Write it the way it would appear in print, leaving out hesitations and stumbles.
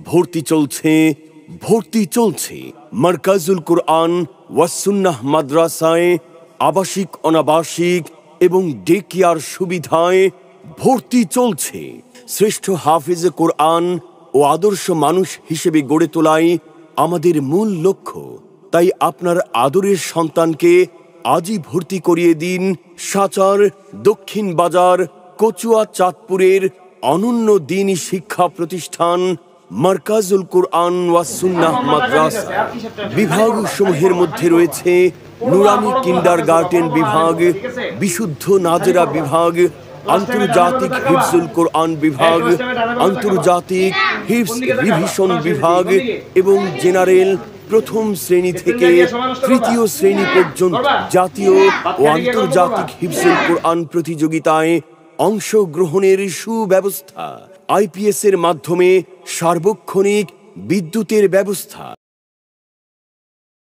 ভর্তি চলছে মারকাজুল কুরআন ওয়াস সুন্নাহ মাদ্রাসায় আবাসিক অনাবাসিক এবং ডে কেয়ার সুবিধায় ভর্তি চলছে। শ্রেষ্ঠ হাফেজে কোরআন ও আদর্শ মানুষ হিসেবে গড়ে তোলাই আমাদের মূল লক্ষ্য। তাই আপনার আদরের সন্তানকে আজই ভর্তি করিয়ে দিন সাচার দক্ষিণ বাজার কচুয়া চাঁদপুরের অনন্য দ্বীনি শিক্ষা প্রতিষ্ঠান মারকাজুল কুরআন ওয়াস সুন্নাহ মাদ্রাসা। বিভাগসমূহের মধ্যে রয়েছে নুরানি কিন্ডারগার্টেন বিভাগ, বিশুদ্ধ নাজেরা বিভাগ, আন্তর্জাতিক হিফজুল কোরআন বিভাগ, আন্তর্জাতিক হিফজ রিভিশন বিভাগ এবং জেনারেল প্রথম শ্রেণী থেকে তৃতীয় শ্রেণী পর্যন্ত জাতীয় ও আন্তর্জাতিক হিফজুল কোরআন প্রতিযোগিতায় অংশগ্রহণের সুব্যবস্থা। আইপিএস এর মাধ্যমে সার্বক্ষণিক বিদ্যুতের ব্যবস্থা।